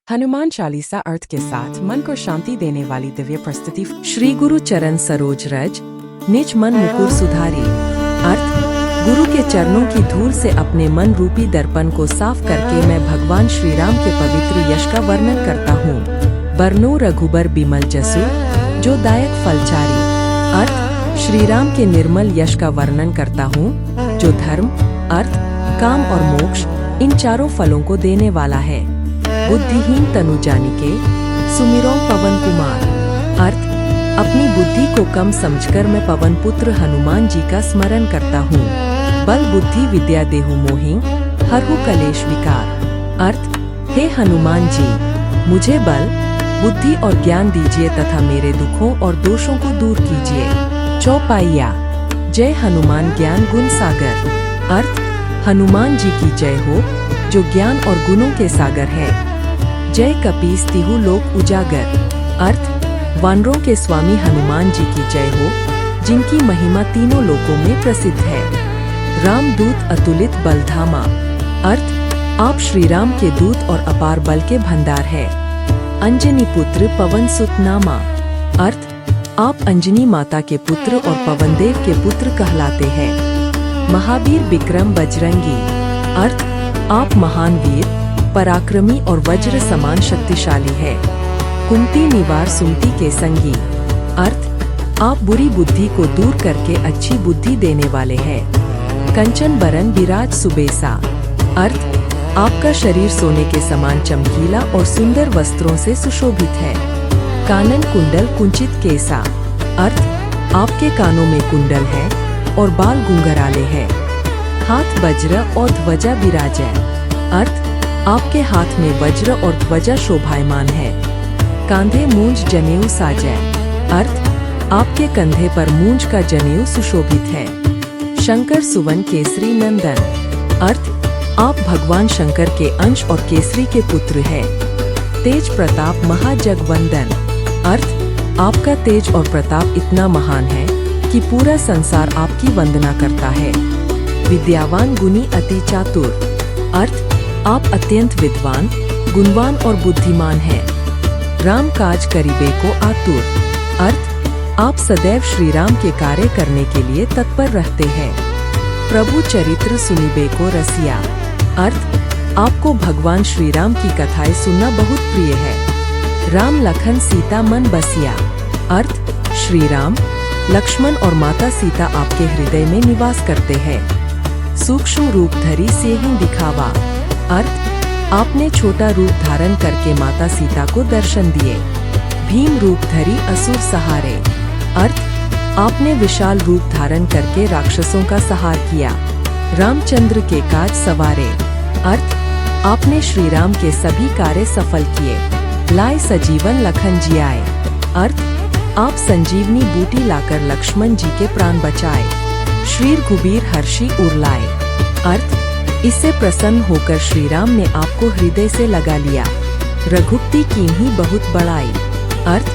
हनुमान चालीसा अर्थ के साथ मन को शांति देने वाली दिव्य प्रस्तुति। श्री गुरु चरण सरोज रज, निज मन मुकुर सुधारी। अर्थ, गुरु के चरणों की धूल से अपने मन रूपी दर्पण को साफ करके मैं भगवान श्री राम के पवित्र यश का वर्णन करता हूँ। बरनो रघुबर बिमल जसु, जो दायक फलचारी। अर्थ, श्री राम के निर्मल यश का वर्णन करता हूँ, जो धर्म, अर्थ, काम और मोक्ष इन चारों फलों को देने वाला है। बुद्धिहीन तनु जानिके, सुमिरो पवन कुमार। अर्थ, अपनी बुद्धि को कम समझकर मैं पवन पुत्र हनुमान जी का स्मरण करता हूँ। बल बुद्धि विद्या देहु मोहि, हरहु कलेश विकार। अर्थ, हे हनुमान जी, मुझे बल, बुद्धि और ज्ञान दीजिए तथा मेरे दुखों और दोषों को दूर कीजिए। चौपाइया, जय हनुमान ज्ञान गुण सागर। अर्थ, हनुमान जी की जय हो, जो ज्ञान और गुणों के सागर है। जय कपीस तिहु लोक उजागर। अर्थ, वानरों के स्वामी हनुमान जी की जय हो, जिनकी महिमा तीनों लोकों में प्रसिद्ध है। रामदूत अतुलित बलधामा। अर्थ, आप श्री राम के दूत और अपार बल के भंडार है। अंजनी पुत्र पवन सुत नामा। अर्थ, आप अंजनी माता के पुत्र और पवनदेव के पुत्र कहलाते हैं। महावीर विक्रम बजरंगी। अर्थ, आप महान वीर, पराक्रमी और वज्र समान शक्तिशाली है। कुंती निवार सुमति के संगी। अर्थ, आप बुरी बुद्धि को दूर करके अच्छी बुद्धि देने वाले हैं। कंचन बरन विराज सुबेसा। अर्थ, आपका शरीर सोने के समान चमकीला और सुंदर वस्त्रों से सुशोभित है। कानन कुंडल कुंचित केसा। अर्थ, आपके कानों में कुंडल है और बाल गुंगराले हैं। हाथ वज्र और ध्वजा विराजै। अर्थ, आपके हाथ में वज्र और ध्वजा शोभायमान है। कांधे मूंज जनेऊ साजै। अर्थ, आपके कंधे पर मूंज का जनेऊ सुशोभित है। शंकर सुवन केसरी नंदन। अर्थ, आप भगवान शंकर के अंश और केसरी के पुत्र हैं। तेज प्रताप महाजगवंदन। अर्थ, आपका तेज और प्रताप इतना महान है कि पूरा संसार आपकी वंदना करता है। विद्यावान गुणी अति चातुर। अर्थ, आप अत्यंत विद्वान, गुणवान और बुद्धिमान हैं। राम काज करिबे को आतुर। अर्थ, आप सदैव श्री राम के कार्य करने के लिए तत्पर रहते हैं। प्रभु चरित्र सुनिबे को रसिया। अर्थ, आपको भगवान श्री राम की कथाएं सुनना बहुत प्रिय है। राम लखन सीता मन बसिया। अर्थ, श्री राम, लक्ष्मण और माता सीता आपके हृदय में निवास करते हैं। सूक्ष्म रूप धरी सेहि दिखावा। अर्थ, आपने छोटा रूप धारण करके माता सीता को दर्शन दिए। भीम रूप धरी असुर सहारे। अर्थ, आपने विशाल रूप धारण करके राक्षसों का संहार किया। रामचंद्र के काज सवारे। अर्थ, आपने श्री राम के सभी कार्य सफल किए। लाए सजीवन लखन जियाए। अर्थ, आप संजीवनी बूटी लाकर लक्ष्मण जी के प्राण बचाए। श्री रघुबीर हर्षि उरलाए। अर्थ, इससे प्रसन्न होकर श्री राम ने आपको हृदय से लगा लिया। रघुपति कीन्ही बहुत बड़ाई। अर्थ,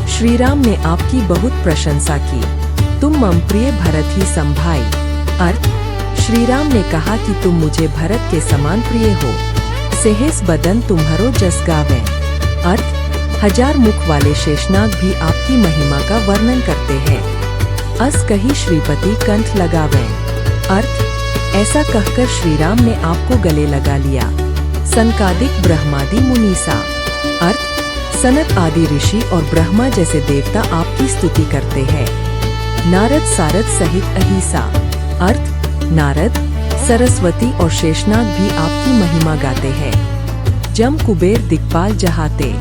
श्री राम ने आपकी बहुत प्रशंसा की। तुम मम प्रिय भरत ही संभाई। अर्थ, श्री राम ने कहा कि तुम मुझे भरत के समान प्रिय हो। सेहस बदन तुम्हारो जस गावे। अर्थ, हजार मुख वाले शेषनाग भी आपकी महिमा का वर्णन करते हैं। अस कही श्रीपति कंठ लगावे। अर्थ, ऐसा कहकर श्री राम ने आपको गले लगा लिया। सनकादिक ब्रह्मादि मुनीसा। अर्थ, सनत आदि ऋषि और ब्रह्मा जैसे देवता आपकी स्तुति करते हैं। नारद सारद सहित अहिसा। अर्थ, नारद, सरस्वती और शेषनाग भी आपकी महिमा गाते हैं। जम कुबेर दिक्पाल जहाते।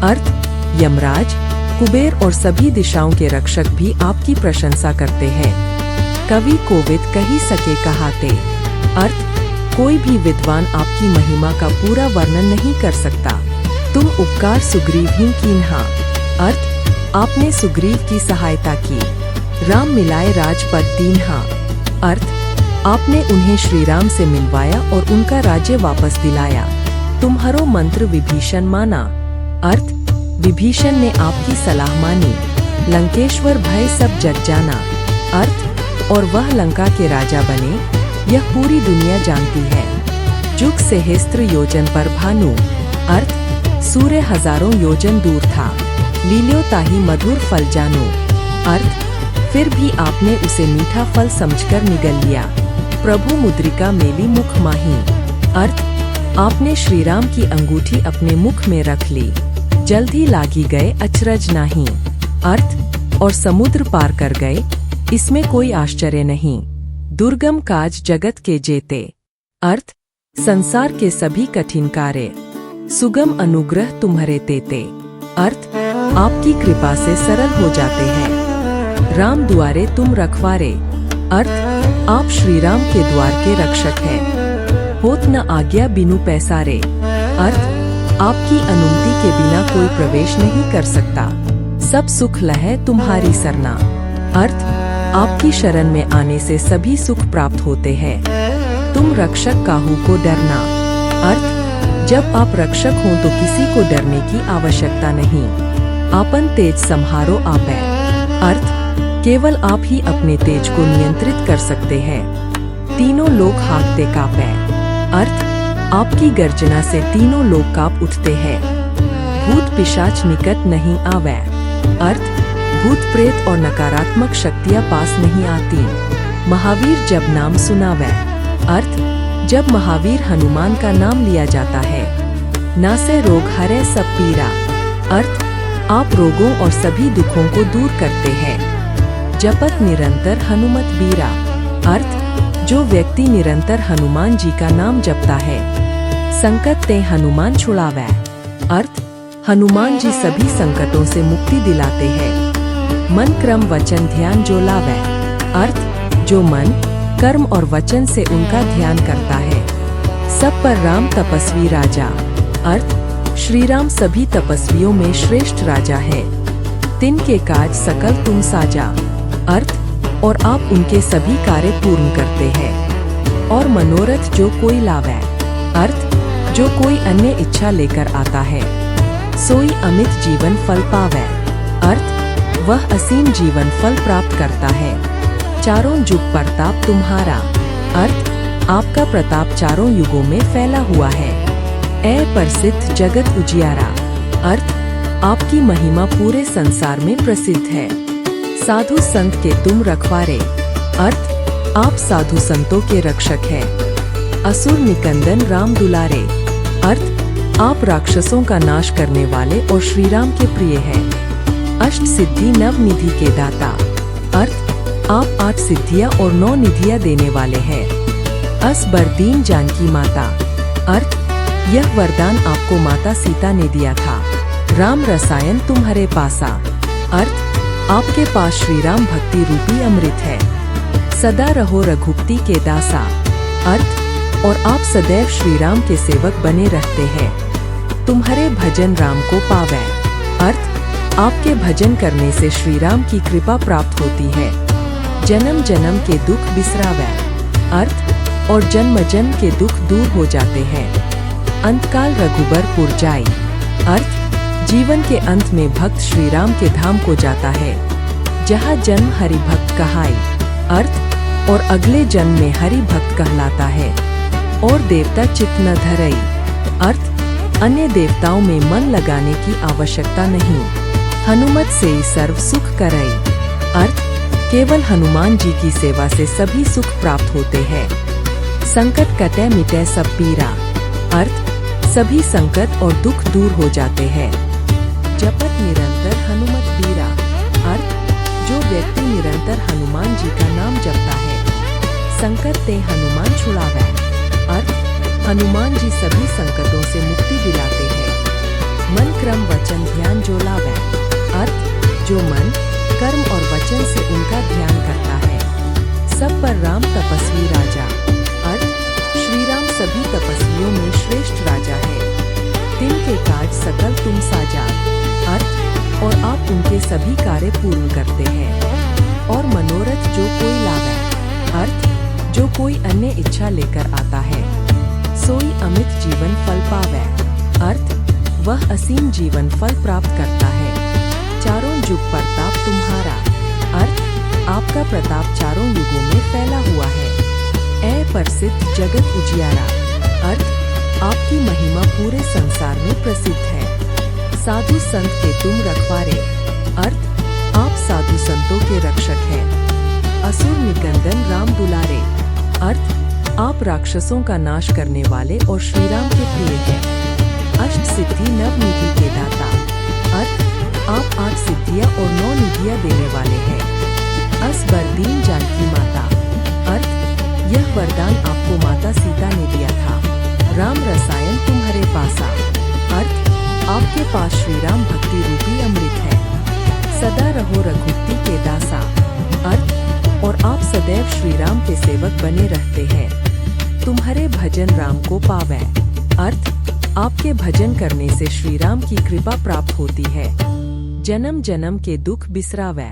अर्थ, यमराज, कुबेर और सभी दिशाओं के रक्षक भी आपकी प्रशंसा करते हैं। कवि कोविद कही सके कहाते। अर्थ, कोई भी विद्वान आपकी महिमा का पूरा वर्णन नहीं कर सकता। तुम उपकार सुग्रीव ही कीन्हा। अर्थ, आपने सुग्रीव की सहायता की। राम मिलाए राजपद दीन्हा। अर्थ, आपने उन्हें श्री राम से मिलवाया और उनका राज्य वापस दिलाया। तुम्हारो मंत्र विभीषण माना। अर्थ, विभीषण ने आपकी सलाह मानी। लंकेश्वर भय सब जग जाना। अर्थ, और वह लंका के राजा बने, यह पूरी दुनिया जानती है। जुग सहस्त्र योजन पर भानु। अर्थ, सूर्य हजारों योजन दूर था। लील्यो ताही मधुर फल जानो। अर्थ, फिर भी आपने उसे मीठा फल समझकर निगल लिया। प्रभु मुद्रिका मेली मुख माही। अर्थ, आपने श्री राम की अंगूठी अपने मुख में रख ली। जल्द ही लागी गए अचरज नाही। अर्थ, और समुद्र पार कर गए, इसमें कोई आश्चर्य नहीं। दुर्गम काज जगत के जेते। अर्थ, संसार के सभी कठिन कार्य सुगम अनुग्रह तुम्हारे तेते। अर्थ, आपकी कृपा से सरल हो जाते हैं। राम द्वारे तुम रखवारे। अर्थ, आप श्री राम के द्वार के रक्षक हैं। होत न आज्ञा बिनु पैसारे। अर्थ, आपकी अनुमति के बिना कोई प्रवेश नहीं कर सकता। सब सुख लहै तुम्हारी सरना। अर्थ, आपकी शरण में आने से सभी सुख प्राप्त होते हैं। तुम रक्षक काहू को डरना। अर्थ, जब आप रक्षक हों तो किसी को डरने की आवश्यकता नहीं। आपन तेज संहारो आपै। अर्थ, केवल आप ही अपने तेज को नियंत्रित कर सकते हैं। तीनों लोग हाँकते कांपै। अर्थ, आपकी गर्जना से तीनों लोग कांप उठते हैं। भूत पिशाच निकट नहीं आवे। अर्थ, भूत प्रेत और नकारात्मक शक्तियाँ पास नहीं आती। महावीर जब नाम सुनावे। अर्थ, जब महावीर हनुमान का नाम लिया जाता है। नासे रोग हरे सब पीरा। अर्थ, आप रोगों और सभी दुखों को दूर करते हैं। जपत निरंतर हनुमत बीरा। अर्थ, जो व्यक्ति निरंतर हनुमान जी का नाम जपता है, संकट ते हनुमान छुड़ावे। अर्थ, हनुमान जी सभी संकटों से मुक्ति दिलाते हैं। मन क्रम वचन ध्यान जो लावे। अर्थ, जो मन कर्म और वचन से उनका ध्यान करता है। सब पर राम तपस्वी राजा। अर्थ, श्री राम सभी तपस्वियों में श्रेष्ठ राजा है। तिन के काज सकल तुम साजा। अर्थ, और आप उनके सभी कार्य पूर्ण करते हैं। और मनोरथ जो कोई लावे। अर्थ, जो कोई अन्य इच्छा लेकर आता है, सोई अमित जीवन फल पावे। अर्थ, वह असीम जीवन फल प्राप्त करता है। चारों युग प्रताप तुम्हारा। अर्थ, आपका प्रताप चारों युगों में फैला हुआ है। ऐ प्रसिद्ध जगत उजियारा। अर्थ, आपकी महिमा पूरे संसार में प्रसिद्ध है। साधु संत के तुम रखवारे। अर्थ, आप साधु संतों के रक्षक हैं। असुर निकंदन राम दुलारे। अर्थ, आप राक्षसों का नाश करने वाले और श्री राम के प्रिय हैं। अष्ट सिद्धि नव निधि के दाता। अर्थ, आप 8 सिद्धियां और 9 निधियां देने वाले हैं। अस बरदीन जानकी माता। अर्थ, यह वरदान आपको माता सीता ने दिया था। राम रसायन तुम्हारे पासा। अर्थ, आपके पास श्री राम भक्ति रूपी अमृत है। सदा रहो रघुपति के दासा। अर्थ, और आप सदैव श्री राम के सेवक बने रहते हैं। तुम्हारे भजन राम को पावे। अर्थ, आपके भजन करने से श्री राम की कृपा प्राप्त होती है। जन्म जन्म के दुख बिसरावे। अर्थ, और जन्म जन्म के दुख दूर हो जाते हैं। अंतकाल रघुबर जाई। अर्थ, जीवन के अंत में भक्त श्री राम के धाम को जाता है, जहाँ जन्म हरि भक्त कहाई। अर्थ, और अगले जन्म में हरि भक्त कहलाता है। और देवता चित्त न धरई। अर्थ, अन्य देवताओं में मन लगाने की आवश्यकता नहीं। हनुमत से ही सर्व सुख करई। अर्थ, केवल हनुमान जी की सेवा से सभी सुख प्राप्त होते हैं। संकट कटे मिटे सब पीरा। अर्थ, सभी संकट और दुख दूर हो जाते हैं। जपत निरंतर हनुमत बीरा। अर्थ, जो व्यक्ति निरंतर हनुमान जी का नाम जपता है, संकट ते हनुमान छुड़ावे। अर्थ, हनुमान जी सभी संकटों से मुक्ति दिलाते हैं। मन क्रम वचन ध्यान जो लावे। अर्थ, जो मन कर्म और वचन से उनका ध्यान करता है। सब पर राम तपस्वी राजा। अर्थ, श्री राम सभी तपस्वियों में श्रेष्ठ राजा है। तिन के काज सकल तुम साजा। अर्थ, और आप उनके सभी कार्य पूर्ण करते हैं। और मनोरथ जो कोई लावे। अर्थ, जो कोई अन्य इच्छा लेकर आता है, सोई अमित जीवन फल पावे। अर्थ, वह असीम जीवन फल प्राप्त करता है। चारों युग प्रताप तुम्हारा। अर्थ, आपका प्रताप चारों युगों में फैला हुआ है। ऐ प्रसिद्ध जगत उजियारा। अर्थ, आपकी महिमा पूरे संसार में प्रसिद्ध है। साधु संत के तुम रखवारे। अर्थ आप साधु संतों के रक्षक हैं। असुर निकंदन राम दुलारे। अर्थ आप राक्षसों का नाश करने वाले और श्री राम के प्रिय हैं। अष्ट सिद्धि नवनिधि के दाता। अर्थ आप 8 सिद्धियां और 9 निधियां देने वाले हैं। असबरदीन जानकी माता। अर्थ यह वरदान आपको माता सीता ने दिया था। राम रसायन तुम्हारे पासा। अर्थ आपके पास श्री राम भक्ति रूपी अमृत है। सदा रहो रघुपति के दासा। अर्थ और आप सदैव श्री राम के सेवक बने रहते हैं। तुम्हारे भजन राम को पावै। अर्थ आपके भजन करने से श्री राम की कृपा प्राप्त होती है। जन्म जन्म के दुख बिसरावै।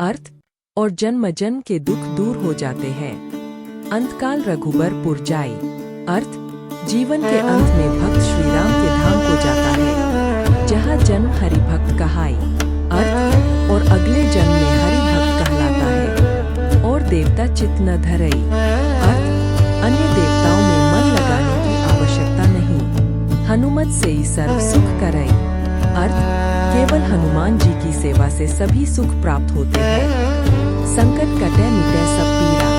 अर्थ और जन्म जन्म के दुख दूर हो जाते हैं। अंतकाल रघुबर पुर जाई। अर्थ जीवन के अंत में भक्त श्री राम के धाम को जाता है, जहाँ जन्म हरि भक्त कहाई। अर्थ और अगले जन्म में हरि भक्त कहलाता है। और देवता चित्त न धरई। अर्थ अन्य देवताओं में मन लगाने की आवश्यकता नहीं। हनुमत से ही सर्व सुख करई। अर्थ केवल हनुमान जी की सेवा से सभी सुख प्राप्त होते हैं। संकट कटे मिटे सब पीरा।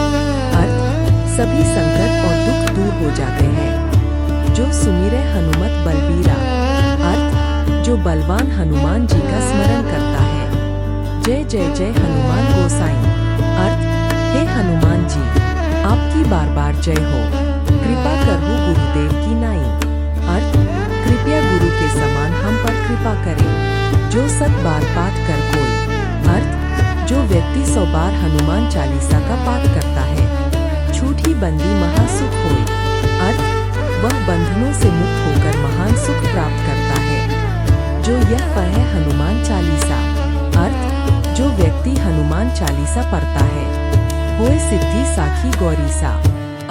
अर्थ सभी संकट और दुख दूर हो जाते हैं। जो सुमिरे हनुमत बलबीरा। अर्थ जो बलवान हनुमान जी का स्मरण करता है। जय जय जय हनुमान गोसाई। अर्थ हे हनुमान जी आपकी बार बार जय हो। कृपा करहु गुरुदेव की नाई। अर्थ कृपया गुरु के समान हम पर कृपा करें। जो 100 बार पाठ कर कोई। अर्थ जो व्यक्ति 100 बार हनुमान चालीसा का पाठ करता है, छूटी बंदी महासुख होई। अर्थ वह बंधनों से मुक्त होकर महान सुख प्राप्त करता है। जो यह पढ़े हनुमान चालीसा। अर्थ जो व्यक्ति हनुमान चालीसा पढ़ता है, होए सिद्धि साखी गौरीसा।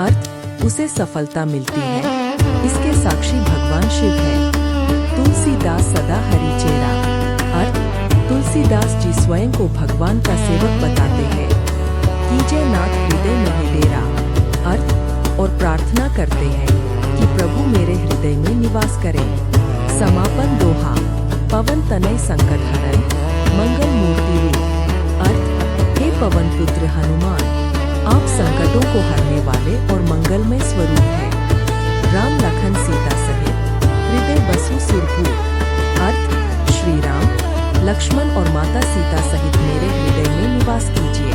अर्थ उसे सफलता मिलती है। इसके साक्षी भगवान शिव है। तुलसीदास सदा हरि चेरा। अर्थ तुलसीदास जी स्वयं को भगवान का सेवक बताते हैं। कीजे नाथ हृदय में डेरा। अर्थ और प्रार्थना करते हैं कि प्रभु मेरे हृदय में निवास करें। समापन दोहा। पवन तनय संकट हरन मंगल मूर्ति रूप। अर्थ हे पवन पुत्र हनुमान आप संकटों को हरने वाले और मंगलमय स्वरूप हैं। राम लखन सीता सहित हृदय बसु सुरभूप। अर्थ श्री राम लक्ष्मण और माता सीता सहित मेरे हृदय में निवास कीजिए।